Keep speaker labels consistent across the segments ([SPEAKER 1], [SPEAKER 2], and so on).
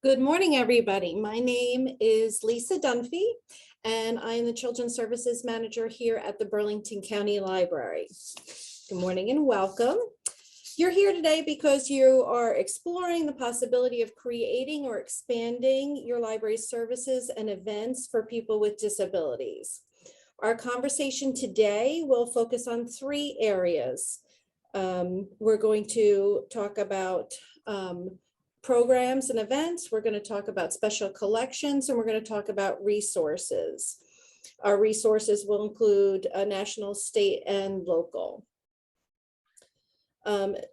[SPEAKER 1] Good morning, everybody. My name is Lisa Dunphy, and I am the Children's Services Manager here at the Burlington County Library. Good morning and welcome. You're here today because you are exploring the possibility of creating or expanding your library services and events for people with disabilities. Our conversation today will focus on three areas. We're going to talk about programs and events. We're going to talk about special collections, and we're going to talk about resources. Our resources will include national, state, and local.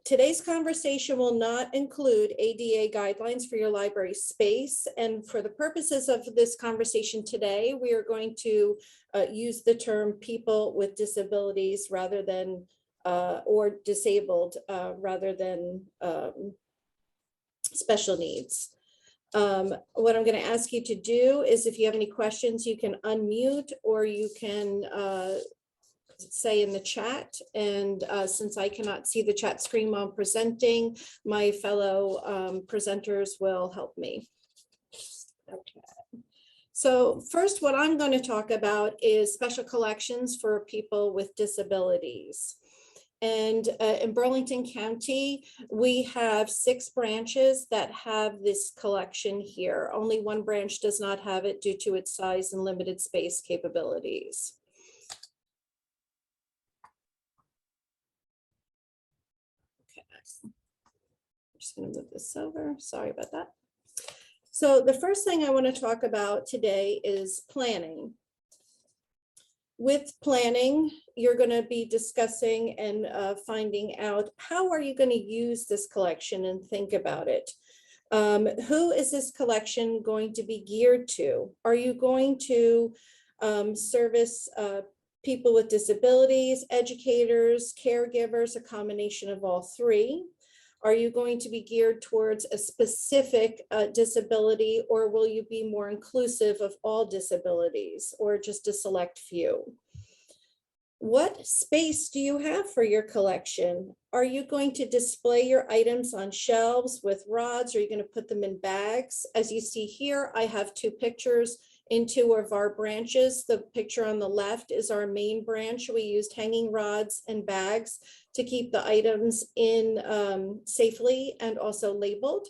[SPEAKER 1] Today's conversation will not include ADA guidelines for your library space. And for the purposes of this conversation today, we are going to use the term people with disabilities rather than, or disabled rather than special needs. What I'm going to ask you to do is, if you have any questions, you can unmute or you can say in the chat. And since I cannot see the chat screen while I'm presenting, my fellow presenters will help me. Okay. So first, what I'm going to talk about is special collections for people with disabilities. And in Burlington County, we have 6 branches that have this collection here. Only one branch does not have it due to its size and limited space capabilities. Okay, I'm just going to move this over. Sorry about that. So the first thing I want to talk about today is planning. With planning, you're going to be discussing and finding out how are you going to use this collection and think about it. Who is this collection going to be geared to? Are you going to service people with disabilities, educators, caregivers, a combination of all three? Are you going to be geared towards a specific disability, or will you be more inclusive of all disabilities or just a select few? What space do you have for your collection? Are you going to display your items on shelves with rods? Or are you going to put them in bags? As you see here, I have 2 pictures in 2 of our branches. The picture on the left is our main branch. We used hanging rods and bags to keep the items in safely and also labeled.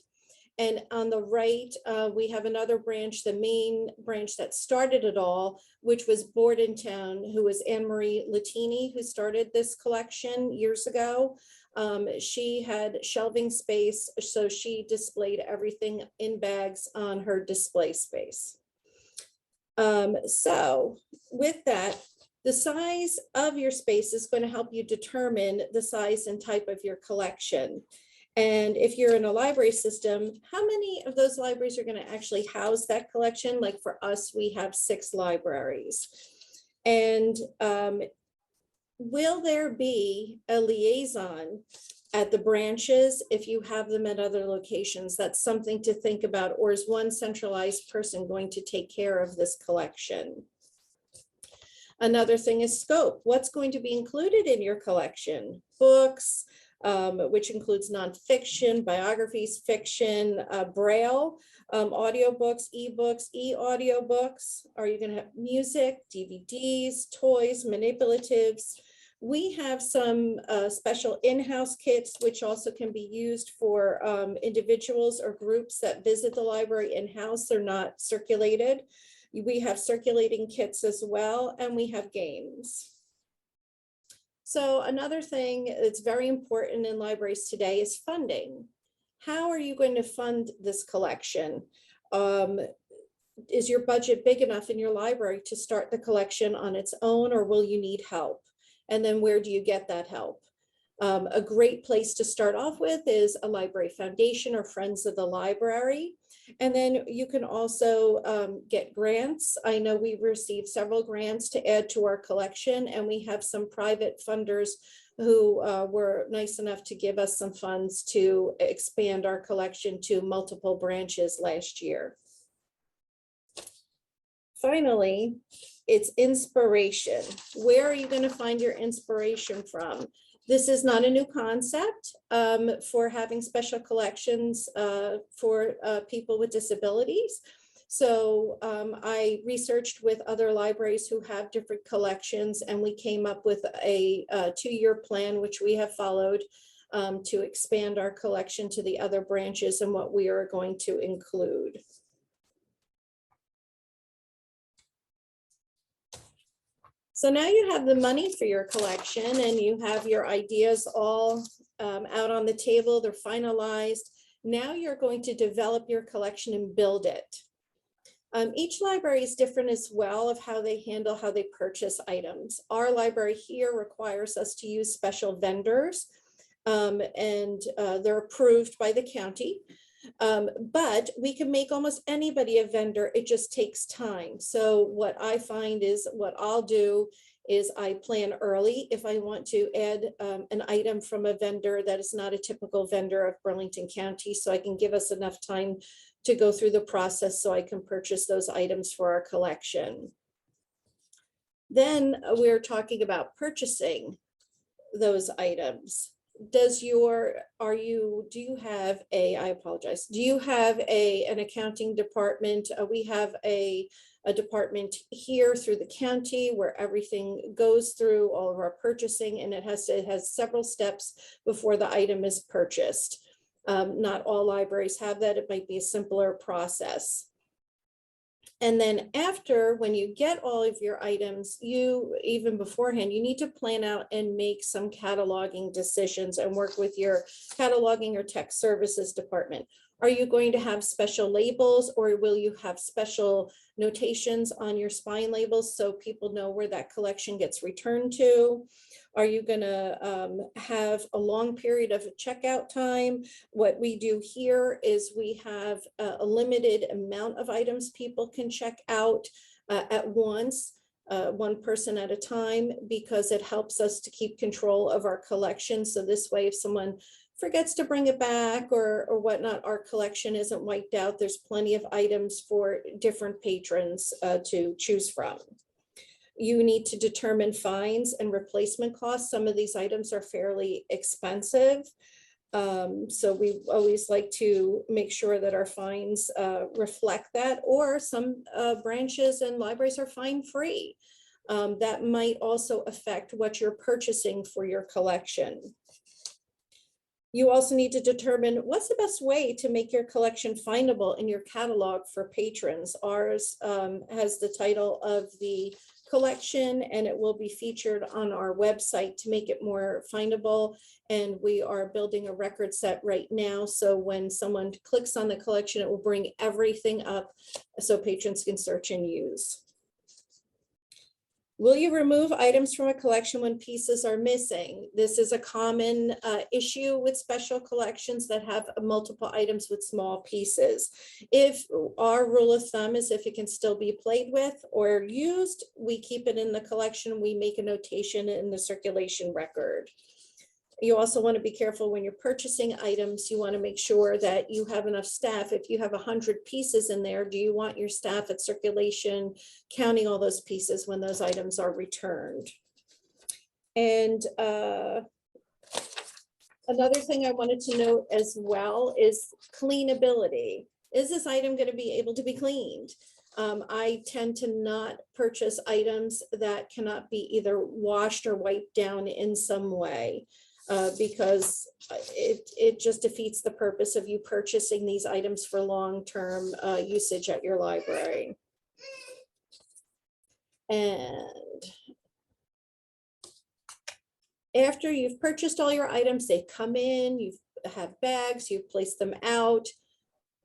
[SPEAKER 1] And on the right, we have another branch, the main branch that started it all, which was Bordentown, who was Anne-Marie Latini, who started this collection years ago. She had shelving space, so she displayed everything in bags on her display space. So with that, the size of your space is going to help you determine the size and type of your collection. And if you're in a library system, how many of those libraries are going to actually house that collection? Like for us, we have 6 libraries. And will there be a liaison at the branches if you have them at other locations? That's something to think about. Or is one centralized person going to take care of this collection? Another thing is scope. What's going to be included in your collection? Books, which includes nonfiction, biographies, fiction, Braille, audiobooks, ebooks, e-audiobooks. Are you going to have music, DVDs, toys, manipulatives? We have some special in-house kits, which also can be used for individuals or groups that visit the library in-house. They're not circulated. We have circulating kits as well, and we have games. So another thing that's very important in libraries today is funding. How are you going to fund this collection? Is your budget big enough in your library to start the collection on its own, or will you need help? And then where do you get that help? A great place to start off with is a library foundation or Friends of the Library. And then you can also get grants. I know we've received several grants to add to our collection, and we have some private funders who were nice enough to give us some funds to expand our collection to multiple branches last year. Finally, it's inspiration. Where are you going to find your inspiration from? This is not a new concept for having special collections for people with disabilities. So I researched with other libraries who have different collections, and we came up with a 2-year plan, which we have followed to expand our collection to the other branches and what we are going to include. So now you have the money for your collection and you have your ideas all out on the table, they're finalized. Now you're going to develop your collection and build it. Each library is different as well of how they handle, how they purchase items. Our library here requires us to use special vendors and they're approved by the county. But we can make almost anybody a vendor. It just takes time. So what I find is what I'll do is I plan early if I want to add an item from a vendor that is not a typical vendor of Burlington County, so I can give us enough time to go through the process so I can purchase those items for our collection. Then we're talking about purchasing those items. Do you have an accounting department? We have a department here through the county where everything goes through all of our purchasing, and it has several steps before the item is purchased. Not all libraries have that. It might be a simpler process. And then after, when you get all of your items, even beforehand, you need to plan out and make some cataloging decisions and work with your cataloging or tech services department. Are you going to have special labels, or will you have special notations on your spine labels so people know where that collection gets returned to? Are you going to have a long period of checkout time? What we do here is we have a limited amount of items people can check out at once, one person at a time, because it helps us to keep control of our collection. So this way, if someone forgets to bring it back or whatnot, our collection isn't wiped out. There's plenty of items for different patrons to choose from. You need to determine fines and replacement costs. Some of these items are fairly expensive. So we always like to make sure that our fines reflect that, or some branches and libraries are fine free. That might also affect what you're purchasing for your collection. You also need to determine what's the best way to make your collection findable in your catalog for patrons. Ours has the title of the collection, and it will be featured on our website to make it more findable. And we are building a record set right now, so when someone clicks on the collection, it will bring everything up so patrons can search and use. Will you remove items from a collection when pieces are missing? This is a common issue with special collections that have multiple items with small pieces. If our rule of thumb is if it can still be played with or used, we keep it in the collection. We make a notation in the circulation record. You also want to be careful when you're purchasing items. You want to make sure that you have enough staff. If you have 100 pieces in there, do you want your staff at circulation counting all those pieces when those items are returned? And another thing I wanted to note as well is cleanability. Is this item going to be able to be cleaned? I tend to not purchase items that cannot be either washed or wiped down in some way. Because it just defeats the purpose of you purchasing these items for long-term usage at your library. And after you've purchased all your items, they come in, you have bags, you've placed them out.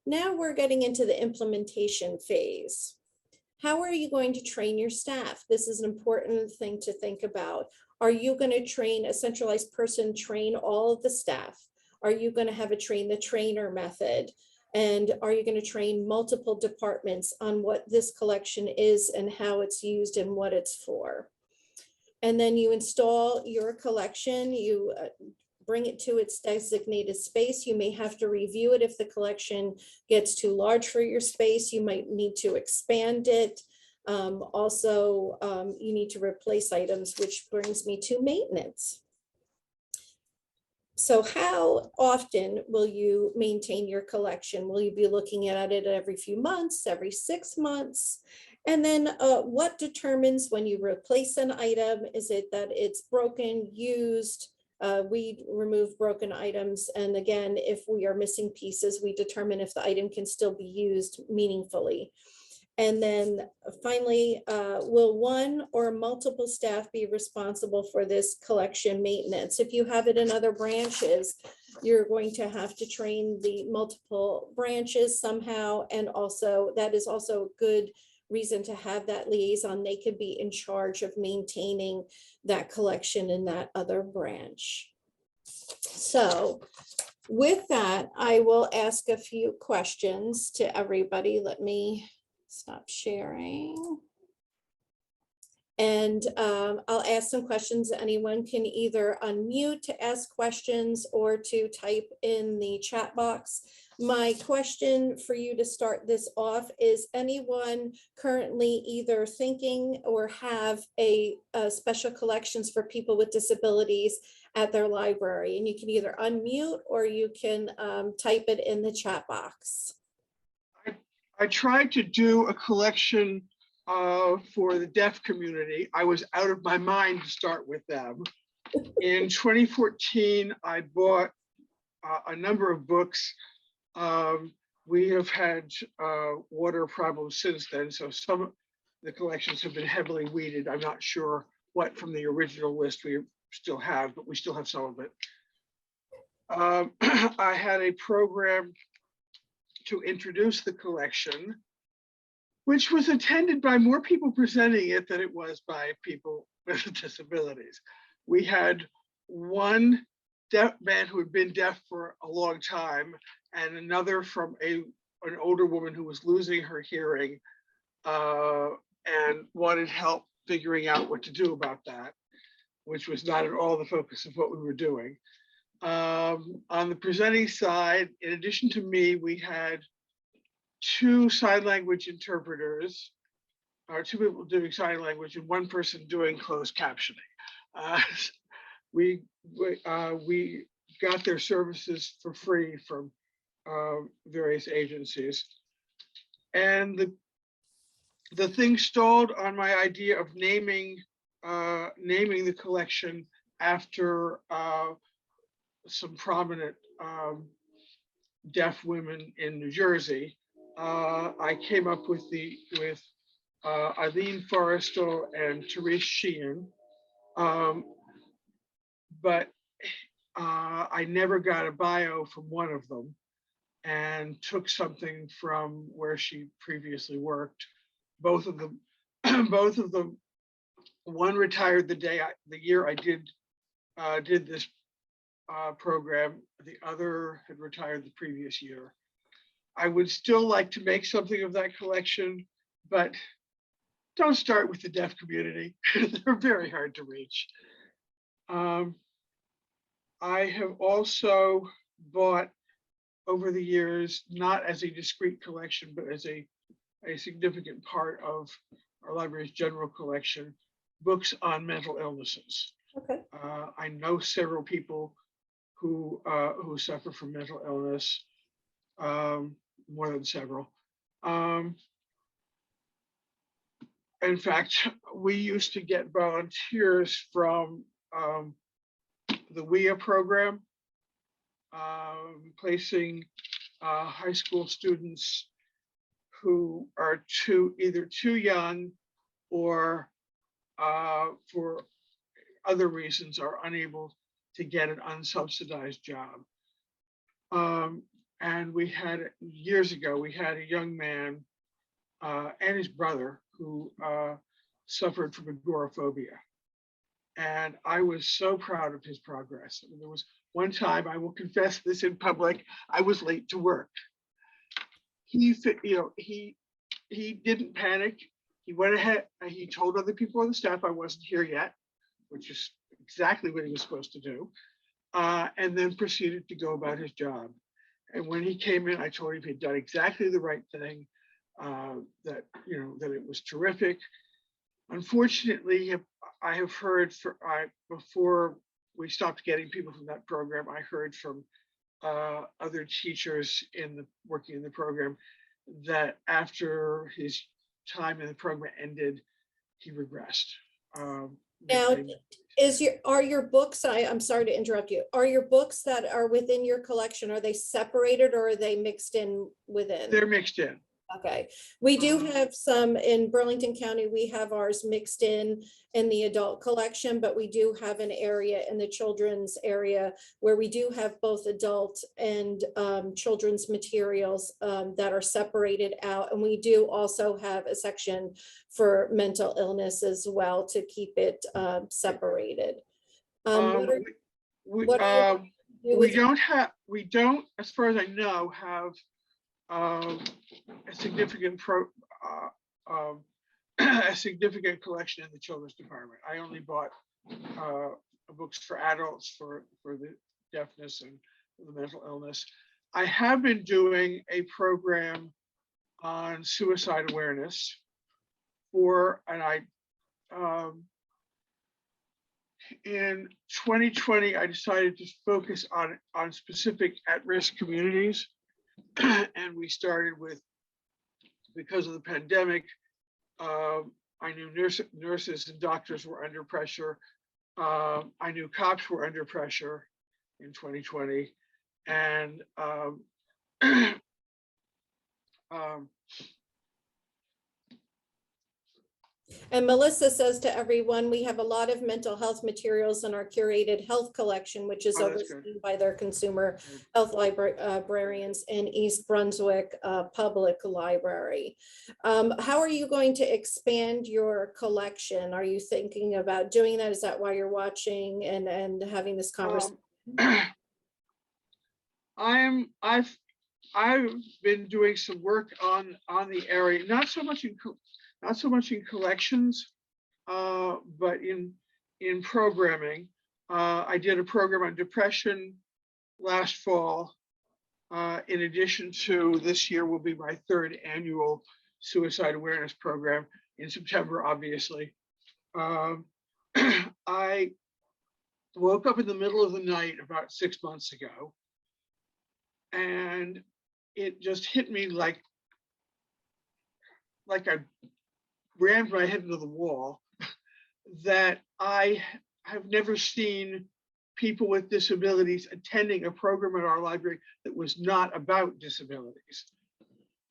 [SPEAKER 1] Now we're getting into the implementation phase. How are you going to train your staff? This is an important thing to think about. Are you going to train a centralized person, train all of the staff? Are you going to have a train the trainer method? And are you going to train multiple departments on what this collection is and how it's used and what it's for? And then you install your collection, you bring it to its designated space. You may have to review it if the collection gets too large for your space. You might need to expand it. You need to replace items, which brings me to maintenance. So how often will you maintain your collection? Will you be looking at it every few months, every 6 months? And then what determines when you replace an item? Is it that it's broken, used? We remove broken items. And again, if we are missing pieces, we determine if the item can still be used meaningfully. And then finally, will one or multiple staff be responsible for this collection maintenance? If you have it in other branches, you're going to have to train the multiple branches somehow. And also that is also a good reason to have that liaison. They could be in charge of maintaining that collection in that other branch. So with that, I will ask a few questions to everybody. Let me stop sharing. And I'll ask some questions. Anyone can either unmute to ask questions or to type in the chat box. My question for you to start this off is, anyone currently either thinking or have a special collections for people with disabilities at their library? And you can either unmute or you can type it in the chat box.
[SPEAKER 2] I tried to do a collection for the deaf community. I was out of my mind to start with them. In 2014, I bought a number of books. We have had water problems since then, so some of the collections have been heavily weeded. I'm not sure what from the original list we still have, but we still have some of it. I had a program to introduce the collection, which was attended by more people presenting it than it was by people with disabilities. We had one deaf man who had been deaf for a long time, and another from an older woman who was losing her hearing and wanted help figuring out what to do about that, which was not at all the focus of what we were doing. On the presenting side, in addition to me, we had 2 sign language interpreters, or 2 people doing sign language and 1 person doing closed captioning. We got their services for free from various agencies. And the thing stalled on my idea of naming the collection after some prominent deaf women in New Jersey. I came up with Eileen Forrestal and Therese Sheehan, but I never got a bio from one of them, and took something from where she previously worked. Both of them, one retired the year I did this program. The other had retired the previous year. I would still like to make something of that collection, but don't start with the deaf community. They're very hard to reach. I have also bought over the years, not as a discrete collection, but as a significant part of our library's general collection, books on mental illnesses.
[SPEAKER 1] Okay.
[SPEAKER 2] I know several people who suffer from mental illness, more than several. In fact, we used to get volunteers from the WIA program, placing high school students who are either too young or for other reasons are unable to get an unsubsidized job. And we had, years ago, we had a young man and his brother who suffered from agoraphobia. And I was so proud of his progress. I mean, there was one time, I will confess this in public, I was late to work. He didn't panic. He went ahead, he told other people on the staff I wasn't here yet, which is exactly what he was supposed to do, and then proceeded to go about his job. And when he came in, I told him he'd done exactly the right thing, that it was terrific. Unfortunately, I have heard before we stopped getting people from that program. I heard from other teachers working in the program that after his time in the program ended, he regressed.
[SPEAKER 1] Now, are your books, I'm sorry to interrupt you, are your books that are within your collection, are they separated or are they mixed in within?
[SPEAKER 2] They're mixed in.
[SPEAKER 1] Okay, we do have some in Burlington County. We have ours mixed in the adult collection, but we do have an area in the children's area where we do have both adult and children's materials that are separated out. And we do also have a section for mental illness as well to keep it separated.
[SPEAKER 2] We don't, as far as I know, have a significant a significant collection in the children's department. I only bought books for adults for the deafness and the mental illness. I have been doing a program on suicide awareness in 2020, I decided to focus on specific at-risk communities. And we started with, because of the pandemic, I knew nurses and doctors were under pressure. I knew cops were under pressure in 2020. And
[SPEAKER 1] and Melissa says to everyone, we have a lot of mental health materials in our curated health collection, which is overseen by their consumer health librarians in East Brunswick Public Library. How are you going to expand your collection? Are you thinking about doing that? Is that why you're watching and having this conversation?
[SPEAKER 2] I've been doing some work on the area, not so much in collections, but in programming. I did a program on depression last fall. In addition to, this year will be my third annual suicide awareness program in September, obviously. I woke up in the middle of the night about 6 months ago, and it just hit me like I rammed my head into the wall, that I have never seen people with disabilities attending a program at our library that was not about disabilities.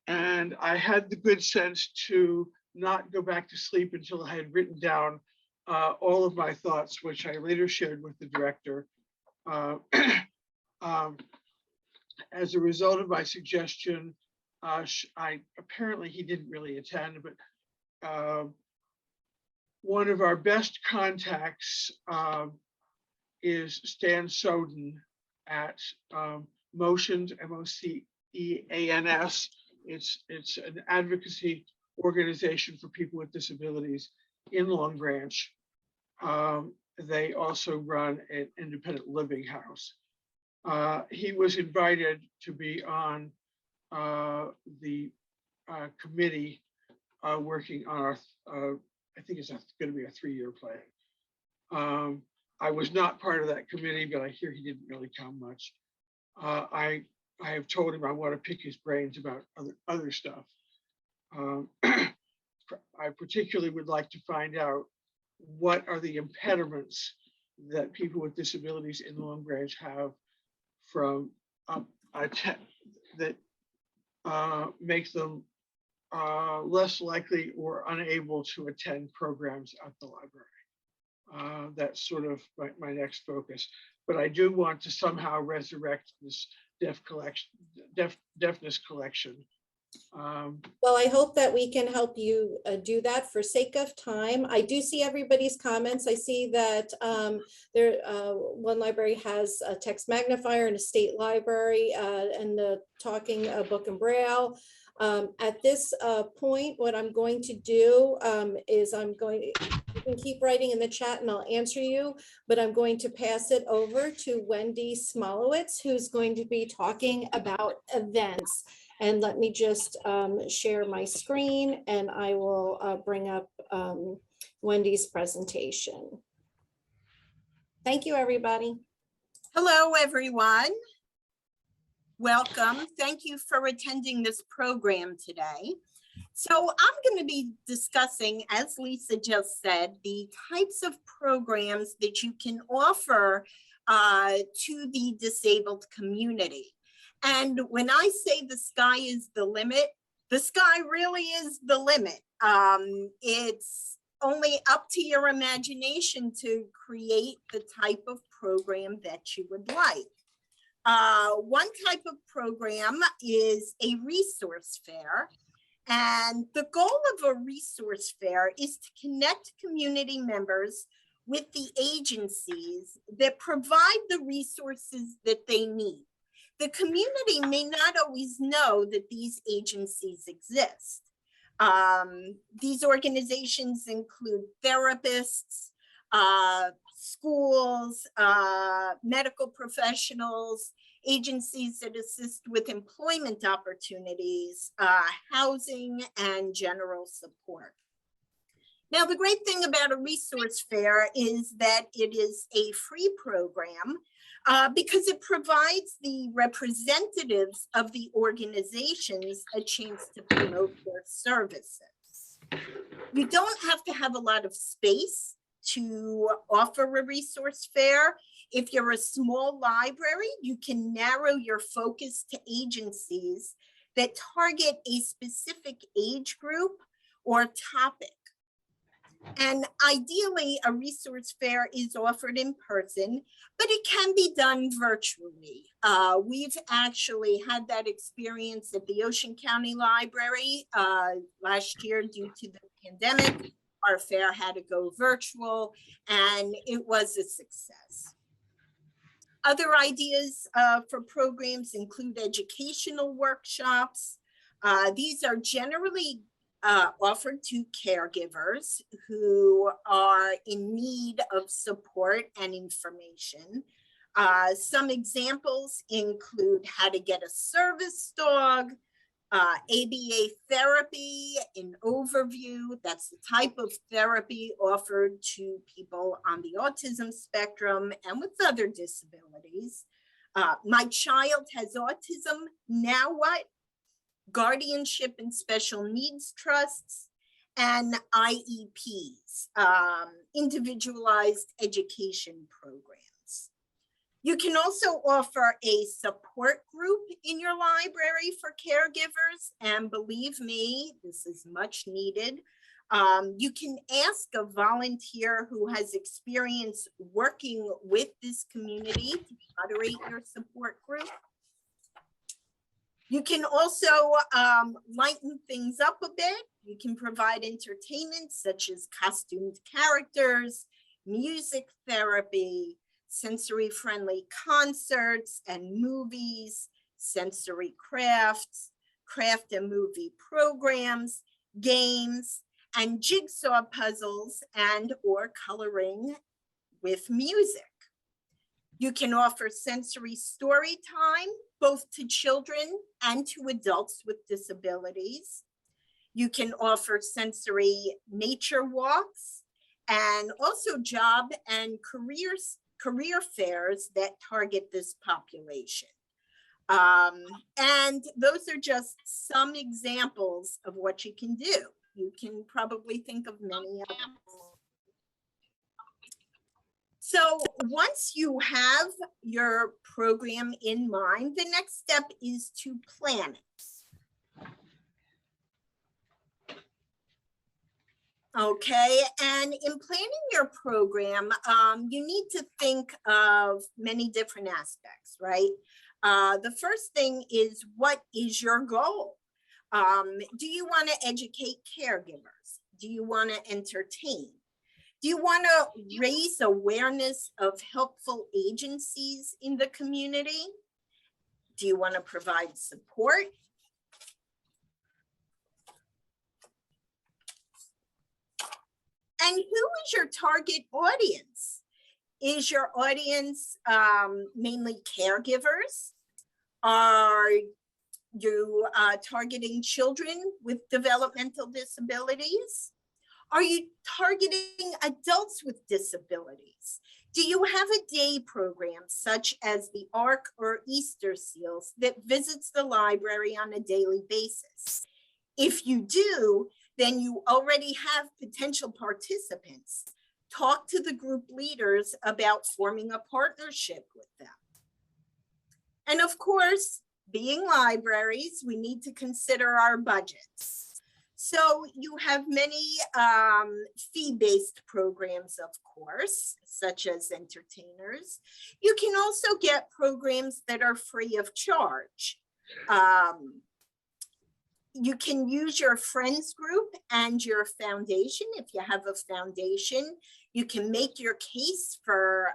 [SPEAKER 2] And I had the good sense to not go back to sleep until I had written down all of my thoughts, which I later shared with the director. As a result of my suggestion, apparently he didn't really attend, but one of our best contacts is Stan Soden at Motions, MOCEANS. It's an advocacy organization for people with disabilities in Long Branch. They also run an independent living house. He was invited to be on the committee working on our, I think it's going to be a 3-year plan. I was not part of that committee, but I hear he didn't really come much. I have told him I want to pick his brains about other stuff. I particularly would like to find out what are the impediments that people with disabilities in Long Branch have from that makes them less likely or unable to attend programs at the library. That's sort of my next focus. But I do want to somehow resurrect this deafness collection.
[SPEAKER 1] Well, I hope that we can help you do that. For sake of time, I do see everybody's comments. I see that one library has a text magnifier and a state library and the talking book and braille. At this point, what I'm going to do is you can keep writing in the chat and I'll answer you, but I'm going to pass it over to Wendy Smolowitz, who's going to be talking about events. And let me just share my screen and I will bring up Wendy's presentation. Thank you, everybody.
[SPEAKER 3] Hello, everyone. Welcome. Thank you for attending this program today. So I'm going to be discussing, as Lisa just said, the types of programs that you can offer to the disabled community. And when I say the sky is the limit, the sky really is the limit. It's only up to your imagination to create the type of program that you would like. One type of program is a resource fair. And the goal of a resource fair is to connect community members with the agencies that provide the resources that they need. The community may not always know that these agencies exist. These organizations include therapists, schools, medical professionals, agencies that assist with employment opportunities, housing, and general support. Now, the great thing about a resource fair is that it is a free program because it provides the representatives of the organizations a chance to promote their services. You don't have to have a lot of space to offer a resource fair. If you're a small library, you can narrow your focus to agencies that target a specific age group or topic. And ideally, a resource fair is offered in person, but it can be done virtually. We've actually had that experience at the Ocean County Library last year due to the pandemic. Our fair had to go virtual, and it was a success. Other ideas for programs include educational workshops. These are generally offered to caregivers who are in need of support and information. Some examples include how to get a service dog, ABA therapy, an overview. That's the type of therapy offered to people on the autism spectrum and with other disabilities. My child has autism, now what? Guardianship and special needs trusts, and IEPs, individualized education programs. You can also offer a support group in your library for caregivers, and believe me, this is much needed. You can ask a volunteer who has experience working with this community to moderate your support group. You can also lighten things up a bit. You can provide entertainment such as costumed characters, music therapy, sensory-friendly concerts and movies, sensory crafts, craft and movie programs, games, and jigsaw puzzles and or coloring with music. You can offer sensory story time, both to children and to adults with disabilities. You can offer sensory nature walks and also job and career fairs that target this population. And those are just some examples of what you can do. You can probably think of many others. So once you have your program in mind, the next step is to plan it. Okay, and in planning your program, you need to think of many different aspects, right? The first thing is, what is your goal? Do you want to educate caregivers? Do you want to entertain? Do you want to raise awareness of helpful agencies in the community? Do you want to provide support? And who is your target audience? Is your audience mainly caregivers? Are you targeting children with developmental disabilities? Are you targeting adults with disabilities? Do you have a day program such as the ARC or Easter Seals that visits the library on a daily basis? If you do, then you already have potential participants. Talk to the group leaders about forming a partnership with them. And of course, being libraries, we need to consider our budgets. So you have many fee-based programs, of course, such as entertainers. You can also get programs that are free of charge. You can use your friends group and your foundation. If you have a foundation, you can make your case for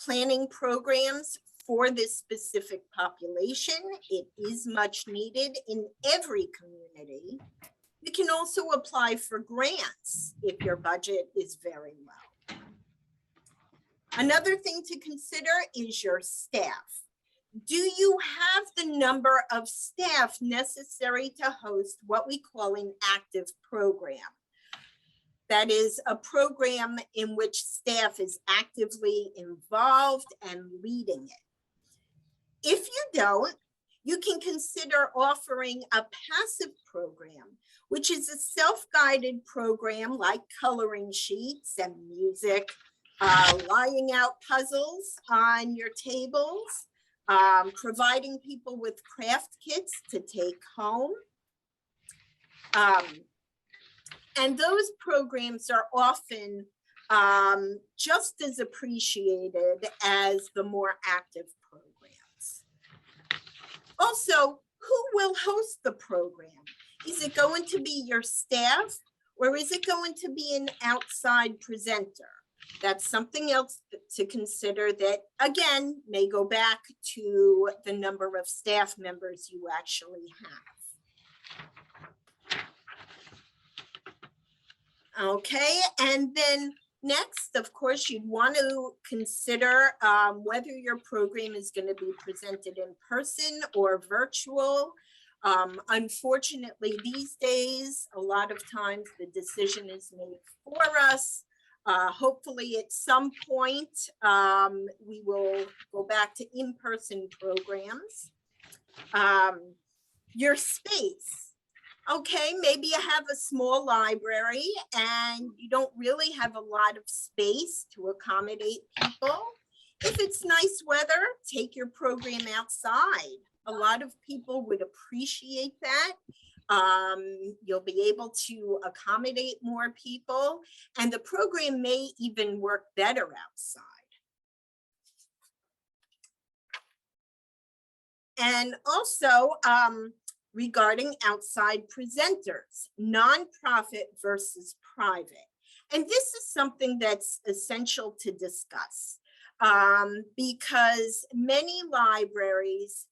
[SPEAKER 3] planning programs for this specific population. It is much needed in every community. You can also apply for grants if your budget is very low. Another thing to consider is your staff. Do you have the number of staff necessary to host what we call an active program? That is a program in which staff is actively involved and leading it. If you don't, you can consider offering a passive program, which is a self-guided program like coloring sheets and music, lying out puzzles on your tables, providing people with craft kits to take home. And those programs are often just as appreciated as the more active programs. Also, who will host the program? Is it going to be your staff or is it going to be an outside presenter? That's something else to consider that, again, may go back to the number of staff members you actually have. Okay, and then next, of course, you'd want to consider whether your program is going to be presented in person or virtual. Unfortunately, these days, a lot of times the decision is made for us. Hopefully at some point, we will go back to in-person programs. Your space. Okay, maybe you have a small library and you don't really have a lot of space to accommodate people. If it's nice weather, take your program outside. A lot of people would appreciate that. You'll be able to accommodate more people, and the program may even work better outside. And also, regarding outside presenters, nonprofit versus private. And this is something that's essential to discuss because many libraries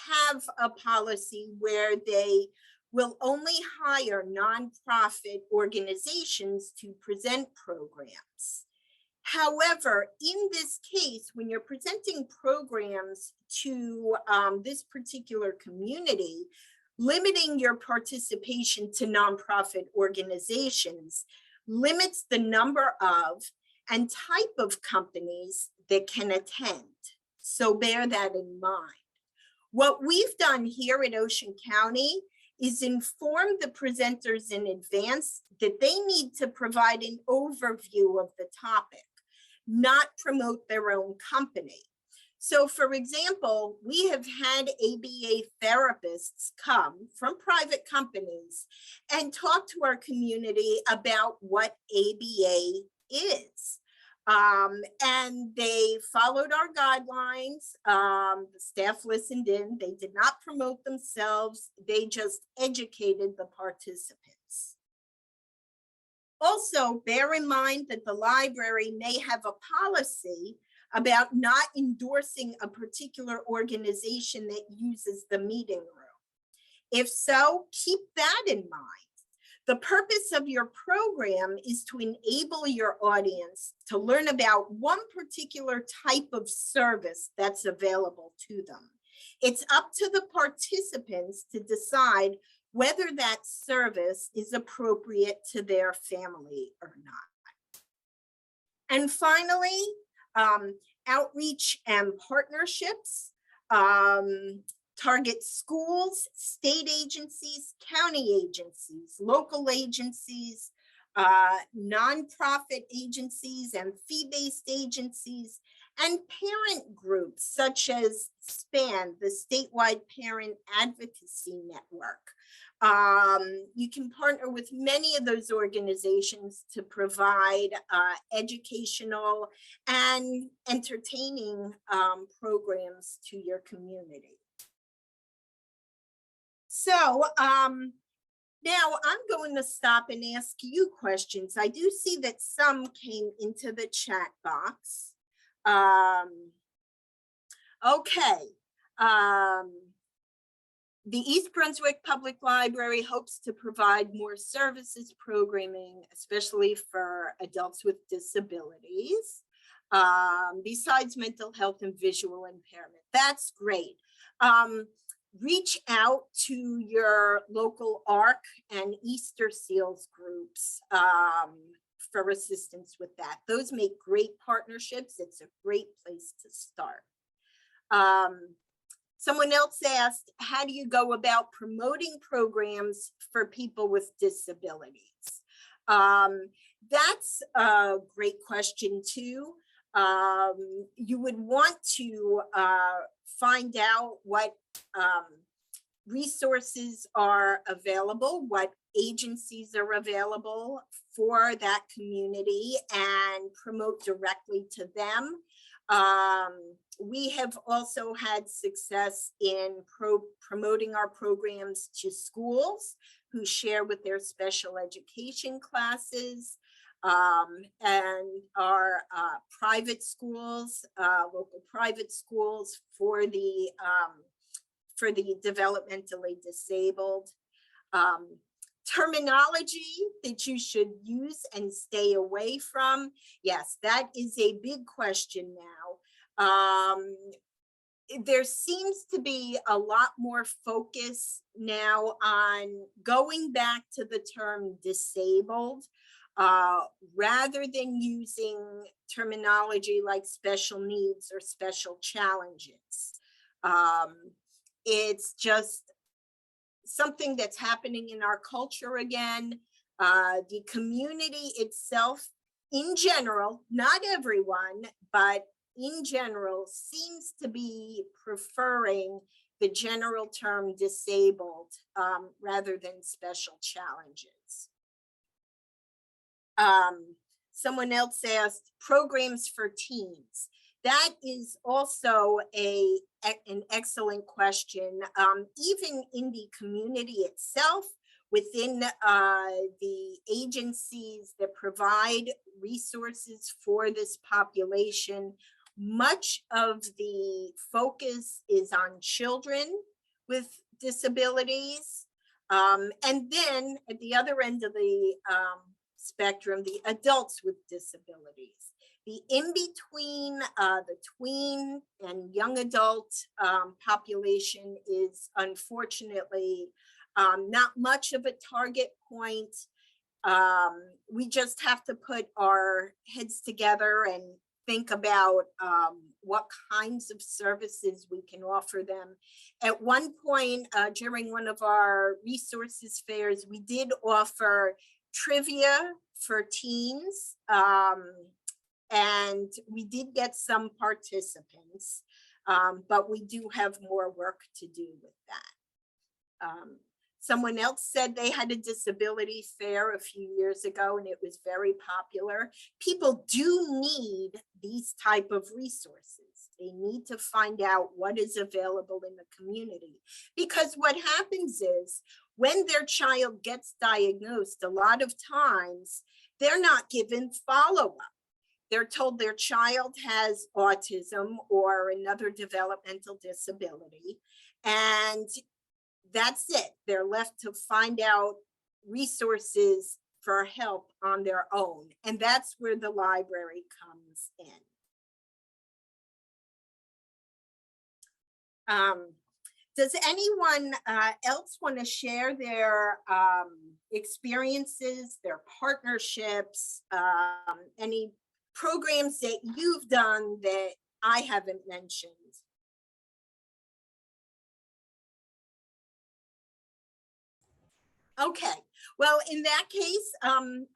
[SPEAKER 3] have a policy where they will only hire nonprofit organizations to present programs. However, in this case, when you're presenting programs to this particular community, limiting your participation to nonprofit organizations limits the number of and type of companies that can attend. So bear that in mind. What we've done here at Ocean County is inform the presenters in advance that they need to provide an overview of the topic, not promote their own company. So for example, we have had ABA therapists come from private companies and talk to our community about what ABA is. And they followed our guidelines. The staff listened in. They did not promote themselves. They just educated the participants. Also, bear in mind that the library may have a policy about not endorsing a particular organization that uses the meeting room. If so, keep that in mind. The purpose of your program is to enable your audience to learn about one particular type of service that's available to them. It's up to the participants to decide whether that service is appropriate to their family or not. And finally, outreach and partnerships. Target schools, state agencies, county agencies, local agencies, nonprofit agencies and fee-based agencies, and parent groups such as SPAN, the Statewide Parent Advocacy Network. You can partner with many of those organizations to provide educational and entertaining programs to your community. So now I'm going to stop and ask you questions. I do see that some came into the chat box. Okay. The East Brunswick Public Library hopes to provide more services programming, especially for adults with disabilities, besides mental health and visual impairment. That's great. Reach out to your local ARC and Easter Seals groups for assistance with that. Those make great partnerships. It's a great place to start. Someone else asked, how do you go about promoting programs for people with disabilities? That's a great question too. You would want to find out what resources are available, what agencies are available for that community, and promote directly to them. We have also had success in promoting our programs to schools who share with their special education classes, and our private schools, local private schools for the developmentally disabled. Terminology that you should use and stay away from. Yes, that is a big question now. There seems to be a lot more focus now on going back to the term disabled, rather than using terminology like special needs or special challenges. It's just something that's happening in our culture again. The community itself, in general, not everyone, but in general, seems to be preferring the general term disabled rather than special challenges. Someone else asked, programs for teens. That is also an excellent question. Even in the community itself, within the agencies that provide resources for this population, much of the focus is on children with disabilities. And then at the other end of the spectrum, the adults with disabilities. The in-between, the tween and young adult population is unfortunately not much of a target point. We just have to put our heads together and think about what kinds of services we can offer them. At one point during one of our resources fairs, we did offer trivia for teens. And we did get some participants, but we do have more work to do with that. Someone else said they had a disability fair a few years ago and it was very popular. People do need these type of resources. They need to find out what is available in the community, because what happens is when their child gets diagnosed, a lot of times they're not given follow-up. They're told their child has autism or another developmental disability, and that's it. They're left to find out resources for help on their own. And that's where the library comes in. Does anyone else want to share their experiences, their partnerships, any programs that you've done that I haven't mentioned? Okay, well, in that case,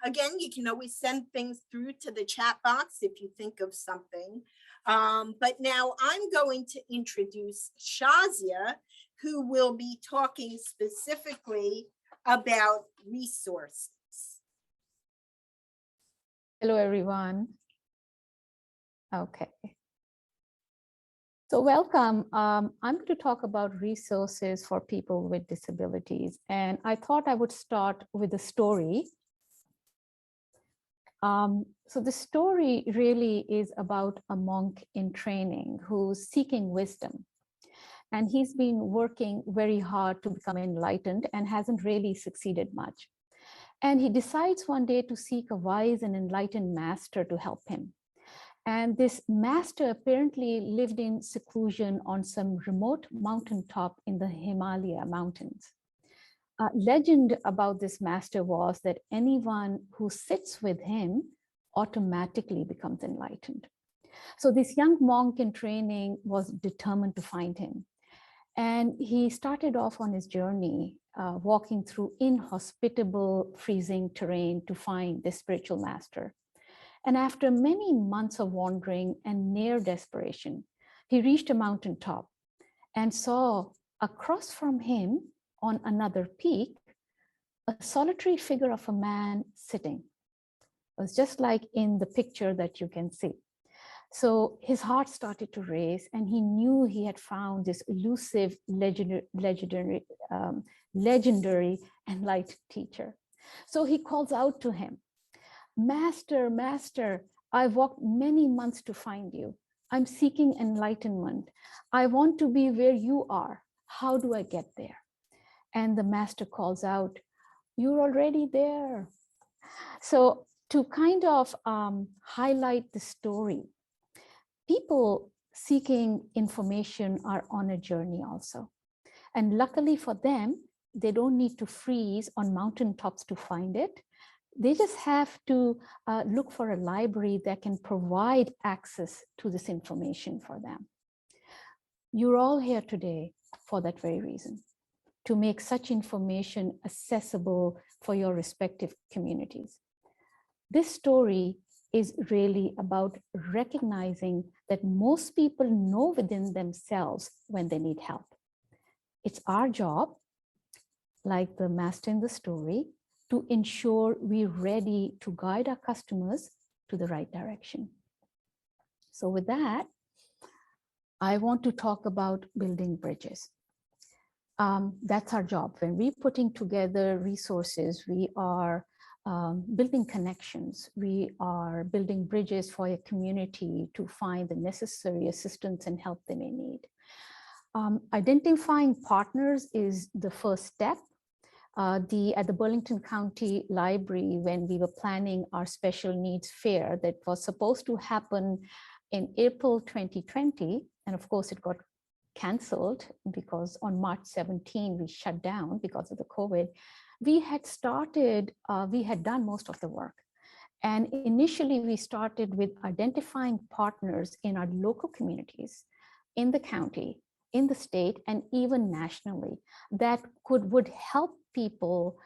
[SPEAKER 3] again, you can always send things through to the chat box if you think of something. But now I'm going to introduce Shazia, who will be talking specifically about resources.
[SPEAKER 4] Hello, everyone. Okay. So welcome. I'm going to talk about resources for people with disabilities. And I thought I would start with a story. So the story really is about a monk in training who's seeking wisdom. And he's been working very hard to become enlightened and hasn't really succeeded much. And he decides one day to seek a wise and enlightened master to help him. And this master apparently lived in seclusion on some remote mountaintop in the Himalaya mountains. Legend about this master was that anyone who sits with him automatically becomes enlightened. So this young monk in training was determined to find him. And he started off on his journey, walking through inhospitable, freezing terrain to find the spiritual master. And after many months of wandering and near desperation, he reached a mountaintop and saw across from him on another peak, a solitary figure of a man sitting. It was just like in the picture that you can see. So his heart started to race and he knew he had found this elusive, legendary enlightened teacher. So he calls out to him, "Master, Master, I've walked many months to find you. I'm seeking enlightenment. I want to be where you are. How do I get there?" And the master calls out, "You're already there." So to kind of highlight the story, people seeking information are on a journey also. And luckily for them, they don't need to freeze on mountaintops to find it. They just have to look for a library that can provide access to this information for them. You're all here today for that very reason, to make such information accessible for your respective communities. This story is really about recognizing that most people know within themselves when they need help. It's our job, like the master in the story, to ensure we're ready to guide our customers to the right direction. So with that, I want to talk about building bridges. That's our job. When we're putting together resources, we are building connections. We are building bridges for a community to find the necessary assistance and help they may need. Identifying partners is the first step. At the Burlington County Library, when we were planning our special needs fair that was supposed to happen in April 2020, and of course it got canceled because on March 17 we shut down because of the COVID, we had done most of the work. And initially we started with identifying partners in our local communities, in the county, in the state, and even nationally that would help people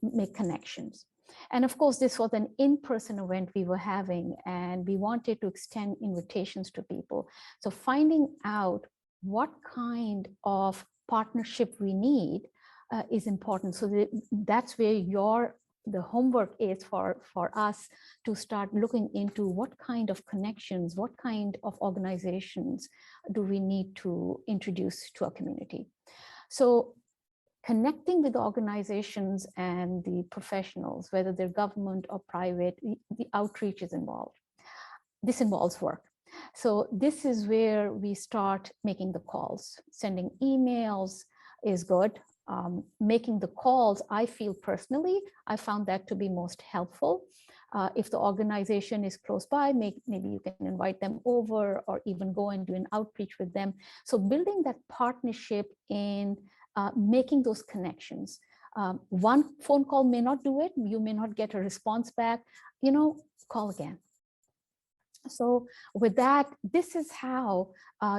[SPEAKER 4] make connections. And of course, this was an in-person event we were having, and we wanted to extend invitations to people. So finding out what kind of partnership we need is important. So that's where the homework is for us to start looking into what kind of connections, what kind of organizations do we need to introduce to our community. So connecting with organizations and the professionals, whether they're government or private, the outreach is involved. This involves work. So this is where we start making the calls. Sending emails is good. Making the calls, I feel personally, I found that to be most helpful If the organization is close by, maybe you can invite them over or even go and do an outreach with them. So building that partnership in making those connections. One phone call may not do it. You may not get a response back, call again. So with that, this is how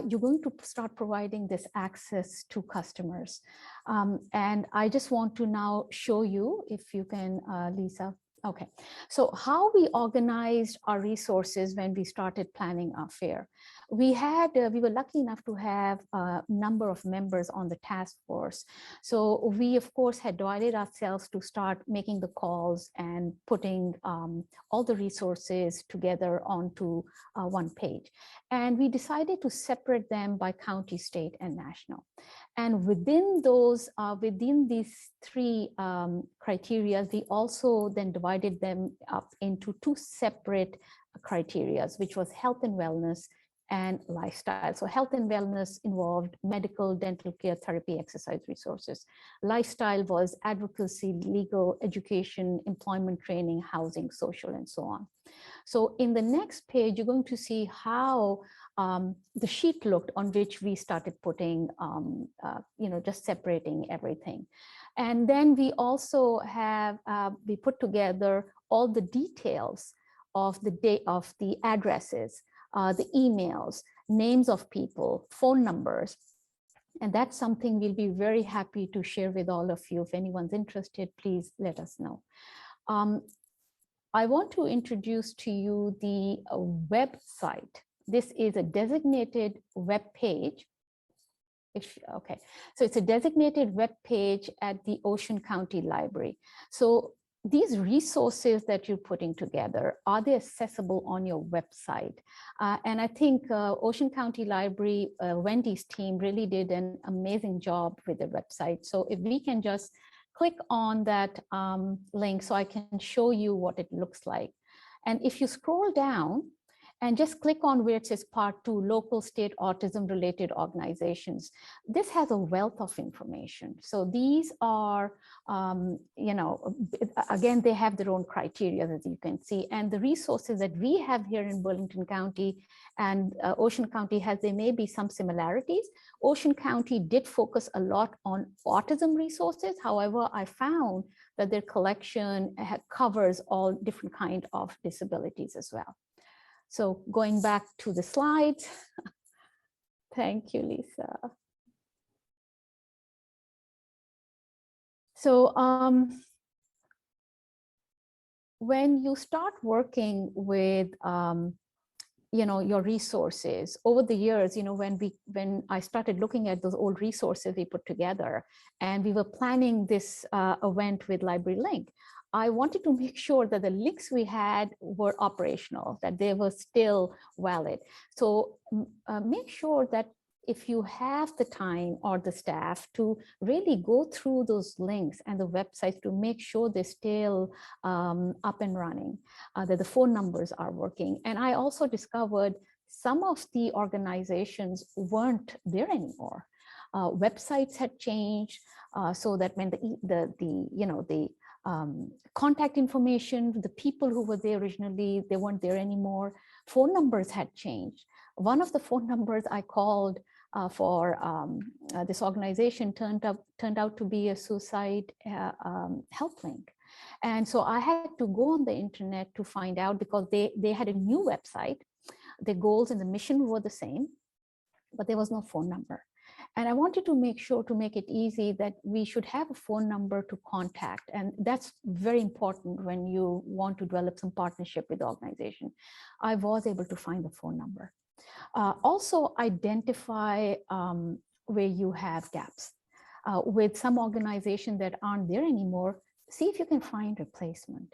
[SPEAKER 4] you're going to start providing this access to customers. And I just want to now show you, if you can, Lisa. Okay, so how we organized our resources when we started planning our fair. We were lucky enough to have a number of members on the task force. So we, of course, had divided ourselves to start making the calls and putting all the resources together onto one page. And we decided to separate them by county, state, and national. And within those, within these three criteria, we also then divided them up into two separate criteria, which was health and wellness and lifestyle. So health and wellness involved medical, dental care, therapy, exercise resources. Lifestyle was advocacy, legal, education, employment training, housing, social, and so on. So in the next page, you're going to see how the sheet looked on which we started putting, just separating everything. And then we also have, we put together all the details of the addresses, the emails, names of people, phone numbers. And that's something we'll be very happy to share with all of you. If anyone's interested, please let us know. I want to introduce to you the website. This is a designated web page. So it's a designated web page at the Ocean County Library. So these resources that you're putting together, are they accessible on your website? And I think Ocean County Library, Wendy's team really did an amazing job with the website. So if we can just click on that link so I can show you what it looks like. And if you scroll down and just click on where it says Part 2, local, state, autism-related organizations, this has a wealth of information. So these are, again, they have their own criteria, as you can see. And the resources that we have here in Burlington County and Ocean County there may be some similarities. Ocean County did focus a lot on autism resources. However, I found that their collection covers all different kinds of disabilities as well. So going back to the slides. Thank you, Lisa. So when you start working with your resources over the years, when I started looking at those old resources we put together, and we were planning this event with Library Link, I wanted to make sure that the links we had were operational, that they were still valid. So make sure that if you have the time or the staff to really go through those links and the websites to make sure they're still up and running, that the phone numbers are working. And I also discovered some of the organizations weren't there anymore. Websites had changed so that when the contact information, the people who were there originally, they weren't there anymore. Phone numbers had changed. One of the phone numbers I called for this organization turned out to be a suicide help link. And so I had to go on the internet to find out, because they had a new website. The goals and the mission were the same, but there was no phone number. And I wanted to make sure to make it easy that we should have a phone number to contact. And that's very important when you want to develop some partnership with the organization. I was able to find the phone number. Also identify where you have gaps. With some organizations that aren't there anymore, see if you can find replacement.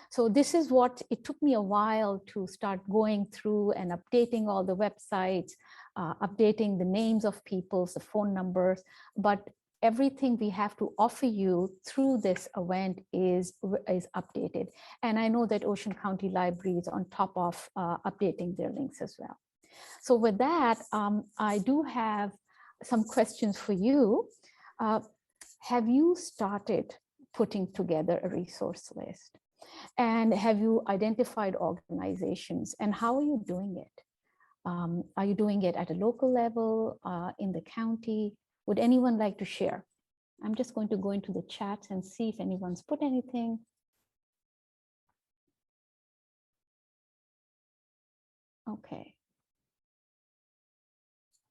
[SPEAKER 4] So this is what it took me a while to start going through and updating all the websites, updating the names of people, the phone numbers, but everything we have to offer you through this event is updated. And I know that Ocean County Library is on top of updating their links as well. So with that, I do have some questions for you. Have you started putting together a resource list? And have you identified organizations, and how are you doing it? Are you doing it at a local level, in the county? Would anyone like to share? I'm just going to go into the chats and see if anyone's put anything. Okay.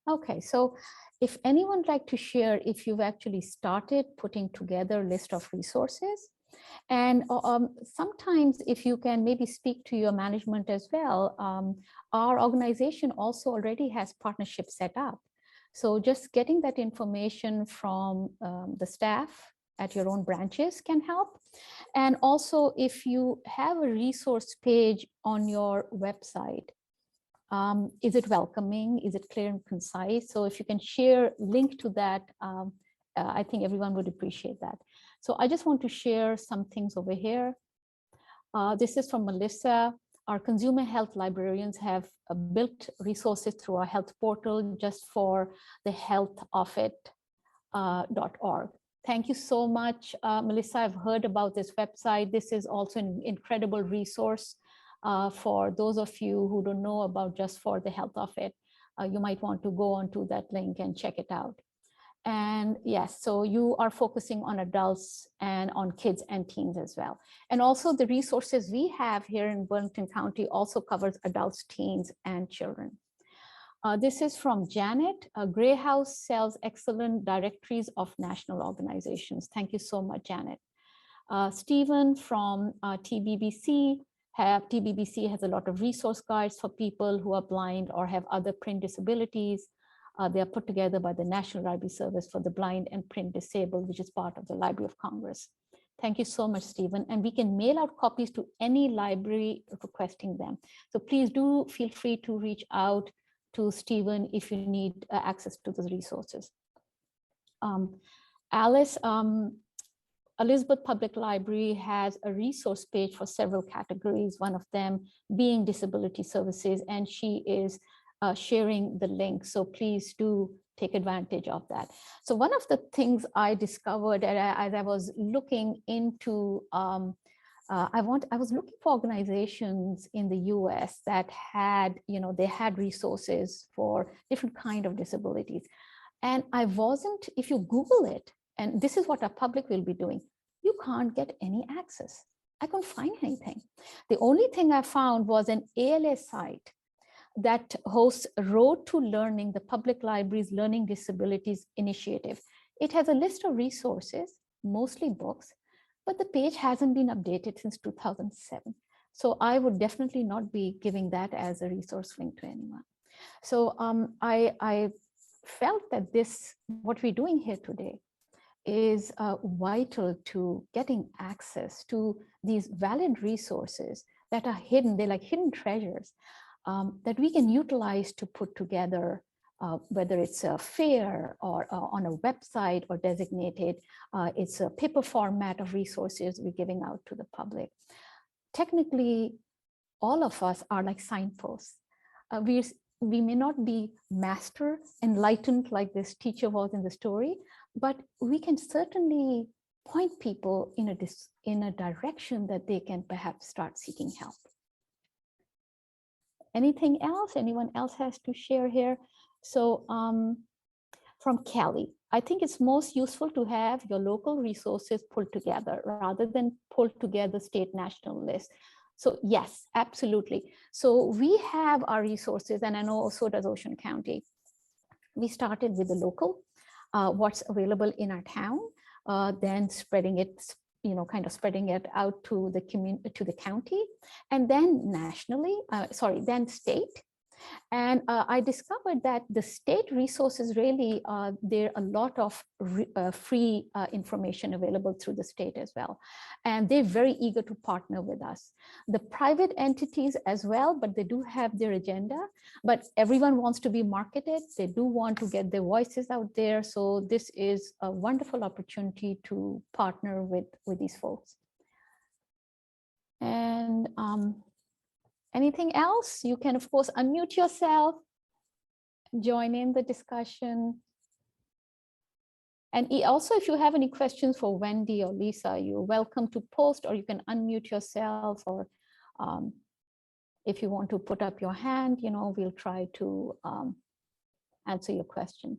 [SPEAKER 4] Okay, so if anyone would like to share if you've actually started putting together a list of resources, and sometimes if you can maybe speak to your management as well, our organization also already has partnerships set up. So just getting that information from the staff at your own branches can help. And also if you have a resource page on your website, is it welcoming? Is it clear and concise? So if you can share link to that, I think everyone would appreciate that. So I just want to share some things over here. This is from Melissa. Our consumer health librarians have built resources through our health portal just for the healthofit.org. Thank you so much, Melissa. I've heard about this website. This is also an incredible resource. For those of you who don't know about just for the health of it, you might want to go onto that link and check it out. And yes, so you are focusing on adults and on kids and teens as well. And also the resources we have here in Burlington County also covers adults, teens, and children. This is from Janet. Gray House sells excellent directories of national organizations. Thank you so much, Janet. Stephen from TBBC. TBBC has a lot of resource guides for people who are blind or have other print disabilities. They are put together by the National Library Service for the Blind and Print Disabled, which is part of the Library of Congress. Thank you so much, Stephen. And we can mail out copies to any library requesting them. So please do feel free to reach out to Stephen if you need access to those resources. Alice, Elizabeth Public Library has a resource page for several categories, one of them being disability services, and she is sharing the link. So please do take advantage of that. So one of the things I discovered as I was looking into, I was looking for organizations in the US that had, they had resources for different kind of disabilities. And I wasn't, if you Google it, and this is what our public will be doing, you can't get any access. I couldn't find anything. The only thing I found was an ALS site that hosts Road to Learning, the Public Library's Learning Disabilities Initiative. It has a list of resources, mostly books, but the page hasn't been updated since 2007. So I would definitely not be giving that as a resource link to anyone. So I felt that what we're doing here today is vital to getting access to these valid resources that are hidden. They're like hidden treasures that we can utilize to put together, whether it's a fair or on a website or designated, it's a paper format of resources we're giving out to the public. Technically, all of us are like signposts. We may not be master enlightened like this teacher was in the story, but we can certainly point people in a direction that they can perhaps start seeking help. Anything else? Anyone else has to share here? So from Kelly, I think it's most useful to have your local resources pulled together rather than pull together state national lists. So yes, absolutely. So we have our resources, and I know so does Ocean County. We started with the local, what's available in our town, then spreading it, kind of spreading it out to the community, to the county, and then nationally, then state. And I discovered that the state resources really, there are a lot of free information available through the state as well. And they're very eager to partner with us. The private entities as well, but they do have their agenda, but everyone wants to be marketed. They do want to get their voices out there. So this is a wonderful opportunity to partner with these folks. And anything else? You can, of course, unmute yourself, join in the discussion. And also, if you have any questions for Wendy or Lisa, you're welcome to post, or you can unmute yourself, or if you want to put up your hand, we'll try to answer your question.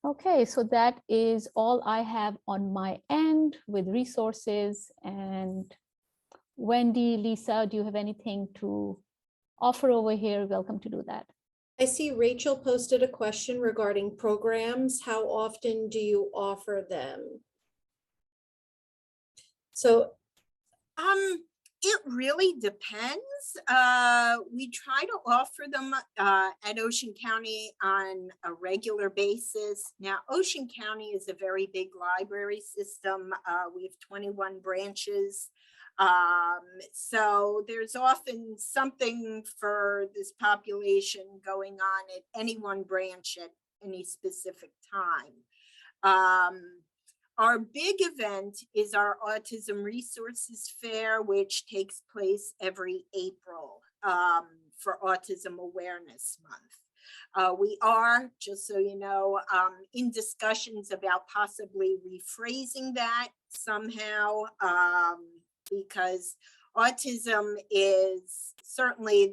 [SPEAKER 4] Okay, so that is all I have on my end with resources. And Wendy, Lisa, do you have anything to offer over here? Welcome to do that.
[SPEAKER 1] I see Rachel posted a question regarding programs. How often do you offer them? So
[SPEAKER 3] it really depends. We try to offer them at Ocean County on a regular basis. Now, Ocean County is a very big library system. We have 21 branches. So there's often something for this population going on at any one branch at any specific time. Our big event is our Autism Resources Fair, which takes place every April for Autism Awareness Month. We are, just so you know, in discussions about possibly rephrasing that somehow, because autism is certainly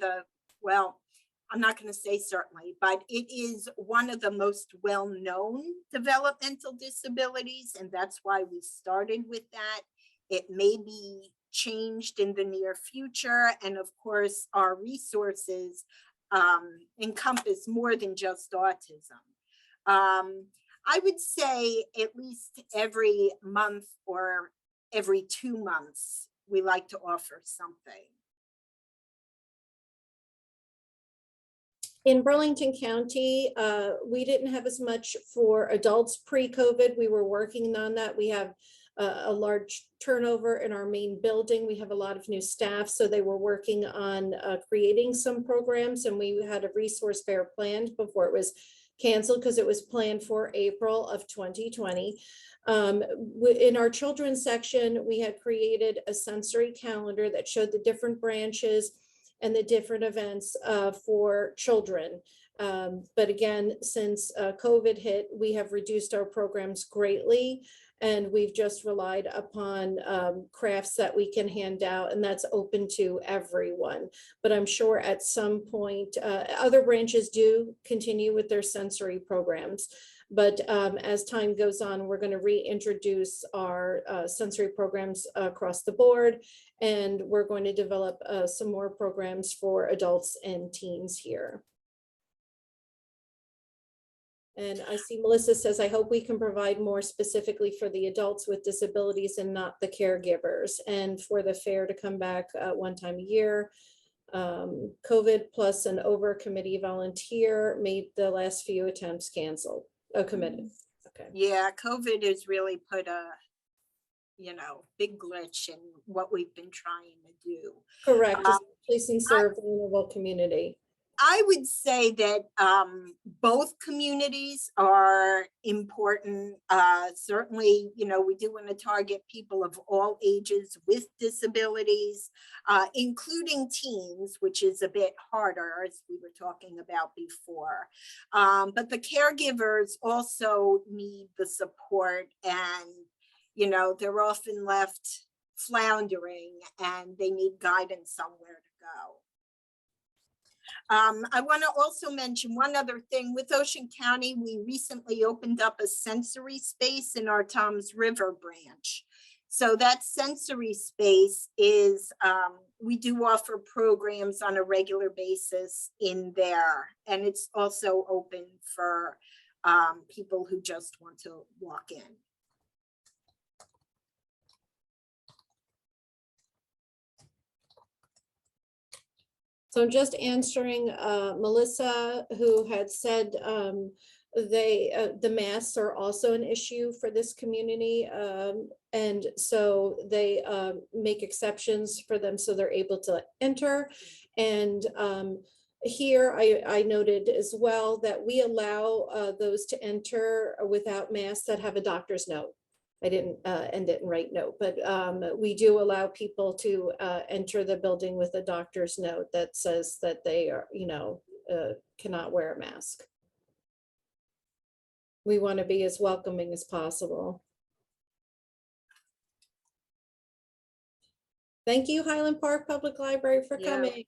[SPEAKER 3] I'm not going to say certainly, but it is one of the most well-known developmental disabilities, and that's why we started with that. It may be changed in the near future, and of course, our resources encompass more than just autism. I would say at least every month or every 2 months, we like to offer something.
[SPEAKER 1] in Burlington County, we didn't have as much for adults pre-COVID. We were working on that. We have a large turnover in our main building. We have a lot of new staff, so they were working on creating some programs, and we had a resource fair planned before it was canceled because it was planned for April of 2020. In our children's section, we had created a sensory calendar that showed the different branches and the different events for children. But again, since COVID hit, we have reduced our programs greatly, and we've just relied upon crafts that we can hand out, and that's open to everyone. But I'm sure at some point, other branches do continue with their sensory programs. But as time goes on, we're going to reintroduce our sensory programs across the board, and we're going to develop some more programs for adults and teens here. And I see Melissa says, I hope we can provide more specifically for the adults with disabilities and not the caregivers, and for the fair to come back one time a year. COVID plus an over committee volunteer made the last few attempts canceled. Oh, committed. Okay.
[SPEAKER 3] Yeah, COVID has really put a, big glitch in what we've been trying to do.
[SPEAKER 1] Correct, especially since they're a vulnerable community.
[SPEAKER 3] I would say that both communities are important. Certainly, we do want to target people of all ages with disabilities, including teens, which is a bit harder, as we were talking about before. But the caregivers also need the support, and, they're often left floundering, and they need guidance somewhere to go. I want to also mention one other thing. With Ocean County, we recently opened up a sensory space in our Toms River branch. So that sensory space is, we do offer programs on a regular basis in there. And it's also open for people who just want to walk in.
[SPEAKER 1] So I'm just answering Melissa, who had said the masks are also an issue for this community. And so they make exceptions for them so they're able to enter. And here I noted as well that we allow those to enter without masks that have a doctor's note. I didn't end it in right note, but we do allow people to enter the building with a doctor's note that says that they are, cannot wear a mask. We want to be as welcoming as possible. Thank you, Highland Park Public Library, for
[SPEAKER 3] Yeah.
[SPEAKER 1] coming.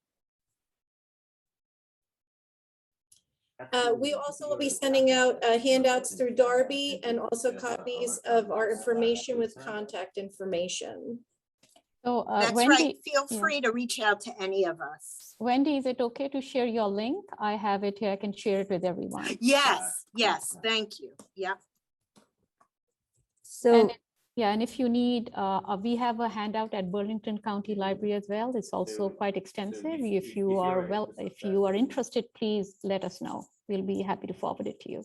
[SPEAKER 1] We also will be sending out handouts through Darby and also copies of our information with contact information.
[SPEAKER 4] So
[SPEAKER 3] That's
[SPEAKER 4] Wendy,
[SPEAKER 3] right. Feel
[SPEAKER 4] yeah.
[SPEAKER 3] free to reach out to any of us.
[SPEAKER 4] Wendy, is it okay to share your link? I have it here. I can share it with everyone.
[SPEAKER 3] Yes, yes, thank you. Yep.
[SPEAKER 5] So,
[SPEAKER 4] Yeah, and if you need, we have a handout at Burlington County Library as well. It's also quite extensive. If you are interested, please let us know. We'll be happy to forward it to you.